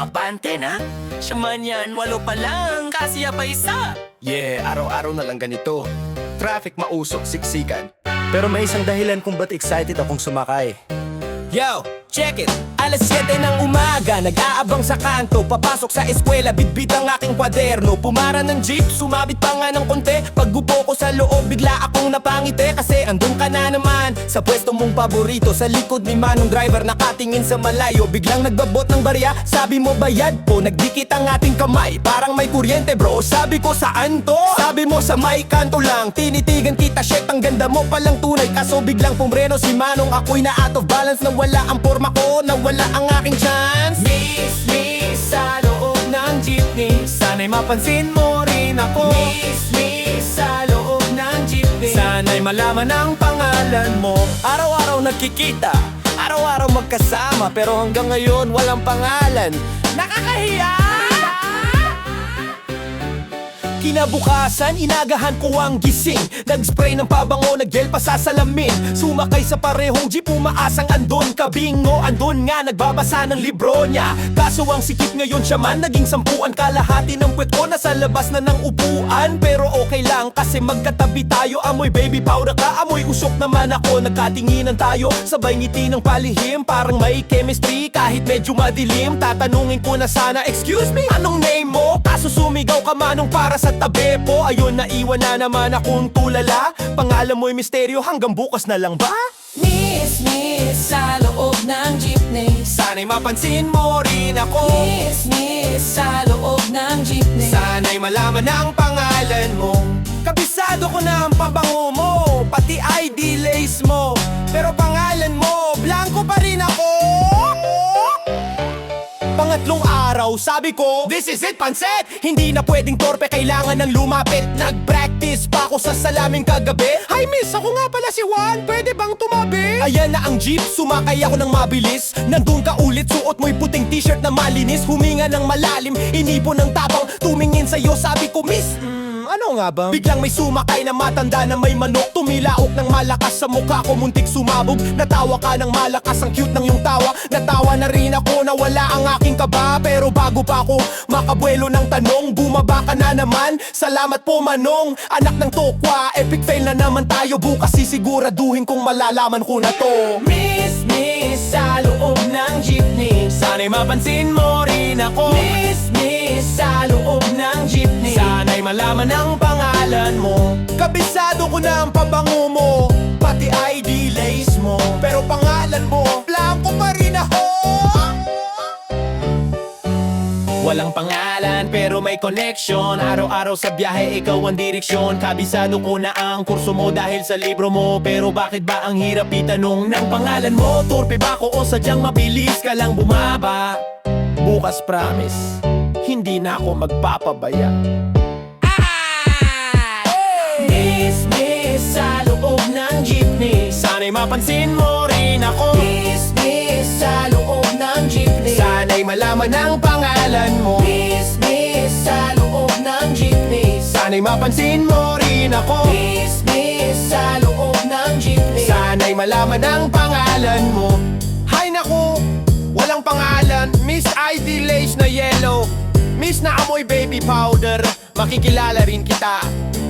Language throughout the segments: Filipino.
abante na. Siya man yan, 8 pa lang, kasi pa isa. Yeah, araw-araw na lang ganito. Traffic mausok, siksikan. Pero may isang dahilan kung ba't excited akong sumakay. Yo, check it! Alas 7 ng umaga, nag-aabang sa kanto. Papasok sa eskwela, bitbit ang aking kwaderno. Pumara ng jeep, sumabit pa nga ng konti. Paggupo ko sa loob, bigla akong napangiti. Kasi andun ka na naman, sa pwesto mong paborito. Sa likod ni Manong driver, nakatingin sa malayo. Biglang nagbabot ng barya, sabi mo bayad po. Nagdikit ang ating kamay, parang may kuryente bro. Sabi ko saan to? Sabi mo sa may kanto lang. Tinitigan kita, shit, ang ganda mo palang tunay. Kaso biglang pumreno si Manong, ako'y na out of balance. Nawala ang forma ko, nawala ang aking chance. Miss, sa loob ng jeepney. Sana'y mapansin mo rin ako. Miss, sa loob ng jeepney. Sana'y malaman ang pangalan mo. Araw-araw nagkikita, araw-araw magkasama. Pero hanggang ngayon walang pangalan. Nakakahiya! Kinabukasan, inagahan ko ang gising. Nag-spray ng pabango, nag-gel pa sa salamin. Sumakay sa parehong jeep, umaasang andon ka bingo. Andon nga, nagbabasa ng libro niya. Kaso ang sikip ngayon siya man, naging 10. Kalahati ng puwet ko, nasa labas na ng upuan. Pero okay lang, kasi magkatabi tayo. Amoy baby powder ka, amoy usok naman ako. Nagkatinginan tayo, sabay ngiti ng palihim. Parang may chemistry, kahit medyo madilim. Tatanungin ko na sana, excuse me, anong name mo? Kaso sumigaw ka Manong para sa tabi po. Ayun, naiwan na naman akong tulala. Pangalan mo'y misteryo, hanggang bukas na lang ba? Miss, sa loob ng jeepney. Sana'y mapansin mo rin ako. Miss, sa loob ng jeepney. Sana'y malaman ang pangalan mo. Kabisado ko na ang pabango mo, pati ID lace mo. Pero pangalan mo, blanco pa rin ako. Pangatlong araw, sabi ko, this is it, pansit! Hindi na pwedeng torpe, kailangan ng lumapit. Nag-practice pa ako sa salamin kagabi. Hi miss, ako nga pala si Juan, pwede bang tumabi? Ayan na ang jeep, sumakay ako ng mabilis. Nandun ka ulit, suot mo'y puting t-shirt na malinis. Huminga ng malalim, inipon ng tapang. Tumingin sa'yo, sabi ko, miss, ano nga ba? Biglang may sumakay na matanda na may manok. Tumilaok ng malakas sa mukha ko, muntik sumabog. Natawa ka ng malakas, ang cute ng iyong tawa. Natawa na rin ako, nawala ang aking kaba. Pero bago pa ako makabuelo ng tanong, bumaba ka na naman, salamat po Manong. Anak ng tokwa, epic fail na naman tayo. Bukas sisiguraduhin kung malalaman ko na to. Miss, sa loob ng jeepney. Sana'y mapansin mo rin ako. Miss, sa loob ng jeepney. Sana'y malaman ang pangalan mo. Kabisado ko na ang pabango mo, pati ID lace mo. Pero pangalan mo, blanco pa rin ako. Walang pangalan pero may connection. Araw-araw sa biyahe ikaw ang direksyon. Kabisado ko na ang kurso mo dahil sa libro mo. Pero bakit ba ang hirap itanong ng pangalan mo? Torpe ba ako o sadyang mabilis ka lang bumaba? Bukas promise, hindi na ako magpapabaya. Miss, sa loob ng jeepney. Sana'y mapansin mo rin ako. Miss, sa loob ng jeepney. Sana'y malaman ang pangalan mo. Miss, sa loob ng jeepney. Sana'y mapansin mo rin ako. Miss, sa loob ng jeepney. Sana'y malaman ang pangalan mo. Hay naku, walang pangalan. Miss ID lace na yellow. Miss na amoy baby powder. Makikilala rin kita.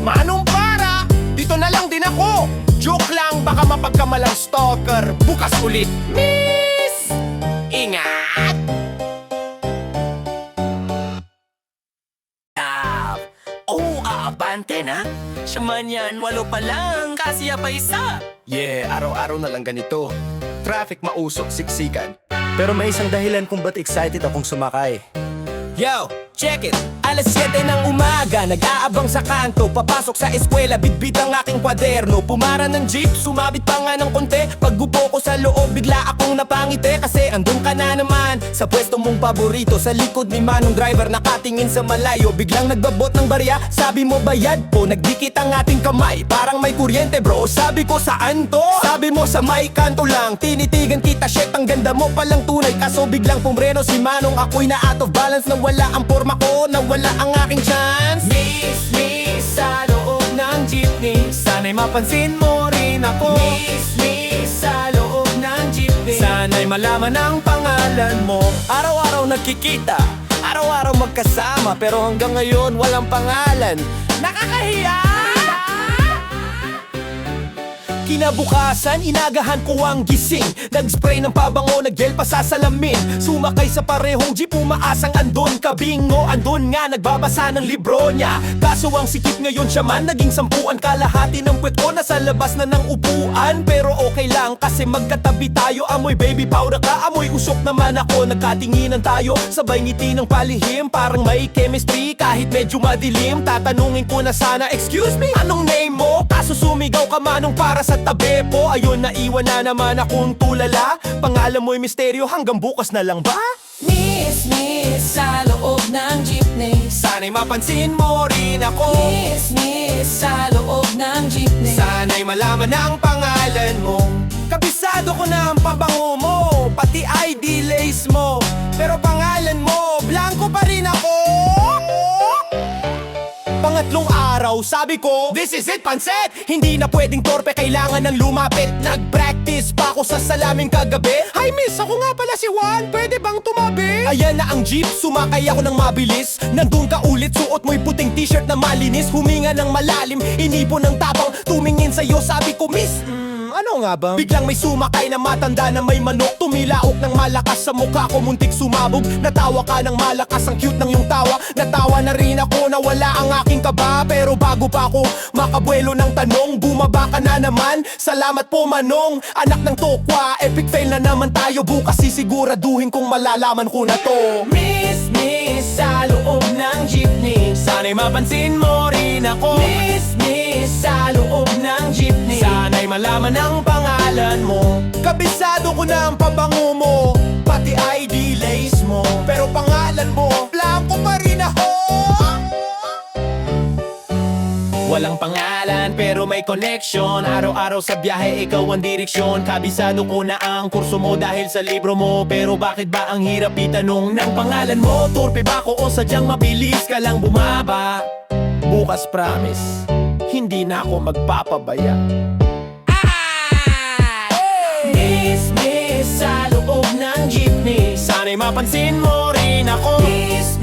Manong para, dito na lang din ako. Joke lang, baka mapagkamalang stalker. Bukas ulit. Miss, ingat! Oh, aabante na. Siya man yan, 8 pa lang, kasi pa isa. Yeah, araw-araw na lang ganito. Traffic mausok, siksikan. Pero may isang dahilan kung ba't excited akong sumakay. Yo, check it! Alas 7 ng umaga, nag-aabang sa kanto. Papasok sa eskwela, bitbit ang aking kwaderno. Pumara ng jeep, sumabit pa nga ng konti. Paggupo ko sa loob, bigla akong napangiti. Kasi andun ka na naman, sa pwesto mong paborito. Sa likod ni Manong driver, nakatingin sa malayo. Biglang nagbabot ng barya, sabi mo bayad po. Nagdikit ang ating kamay, parang may kuryente bro. Sabi ko saan to? Sabi mo sa may kanto lang. Tinitigan kita, shit, ang ganda mo palang tunay. Kaso biglang pumreno si Manong, ako'y na out of balance. Nawala ang forma ko, nawala ang aking chance. Miss, sa loob ng jeepney. Sana'y mapansin mo rin ako. Miss, sa loob ng jeepney. Sana'y malaman ang pangalan mo. Araw-araw nagkikita, araw-araw magkasama, pero hanggang ngayon walang pangalan. Nakakahiya! Kinabukasan, inagahan ko ang gising. Nag-spray ng pabango, nag-gel pa sa salamin. Sumakay sa parehong jeep, umaasang andon kabingo. Andon nga, nagbabasa ng libro niya. Kaso ang sikip ngayon siya man, naging sampuan. Kalahati ng puwet ko, nasa labas na ng upuan. Pero okay lang, kasi magkatabi tayo. Amoy baby powder ka, amoy usok naman ako. Nagkatinginan tayo, sabay ngiti ng palihim. Parang may chemistry, kahit medyo madilim. Tatanungin ko na sana, excuse me, anong name mo? Kaso sumigaw ka manong para sa tabi po. Ayun, naiwan na naman akong tulala. Pangalan mo'y misteryo, hanggang bukas na lang ba? Miss sa loob ng jeepney. Sana'y mapansin mo rin ako. Miss sa loob ng jeepney. Sana'y malaman ang pangalan mo. Kabisado ko na ang pabango mo, pati ID lace mo. Pero pangalan mo, blanco pa rin ako. Pangatlong araw, sabi ko, this is it, pansit! Hindi na pwedeng torpe, kailangan ng lumapit. Nag-practice pa ako sa salamin kagabi. Hi miss, ako nga pala si Juan, pwede bang tumabi? Ayan na ang jeep, sumakay ako ng mabilis. Nandun ka ulit, suot mo'y puting t-shirt na malinis. Huminga ng malalim, inipon ng tapang. Tumingin sa'yo, sabi ko, miss, ano nga ba? Biglang may sumakay na matanda na may manok. Tumilaok ng malakas sa mukha ko, muntik sumabog. Natawa ka ng malakas, ang cute ng iyong tawa. Natawa na rin ako, nawala ang aking kaba. Pero bago pa ako makabuelo ng tanong, bumaba ka na naman, salamat po manong. Anak ng tokwa, epic fail na naman tayo. Bukas sisiguraduhin kung malalaman ko na to. Miss sa loob ng jeepney. Sana'y mapansin mo rin ako. Miss sa loob ng jeepney. Sana'y malaman ang pangalan mo. Kabisado ko na ang pabango mo, pati ID lace mo. Pero pangalan mo, blanco pa rin ako. Walang pangalan pero may connection. Araw-araw sa biyahe ikaw ang direksyon. Kabisado ko na ang kurso mo dahil sa libro mo. Pero bakit ba ang hirap itanong ng pangalan mo? Torpe ba ako o sadyang mabilis ka lang bumaba? Bukas promise, hindi na ako magpapabaya. Miss sa loob ng jeepney. Sana'y mapansin mo rin ako. Miss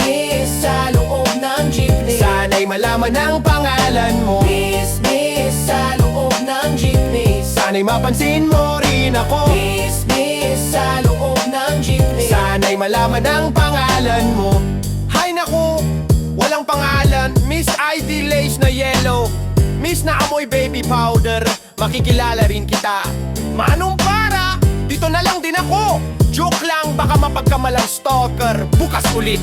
sa loob ng jeepney. Sana'y malaman ang pangalan mo. Miss sa loob ng jeepney. Sana'y mapansin mo rin ako. Miss sa loob ng jeepney. Sana'y malaman ang pangalan mo. Hay naku, walang pangalan. Miss ID lace na yellow. Miss na amoy baby powder. Makikilala rin kita. Manong para, dito na lang din ako. Joke lang, baka mapagkamalang stalker. Bukas ulit.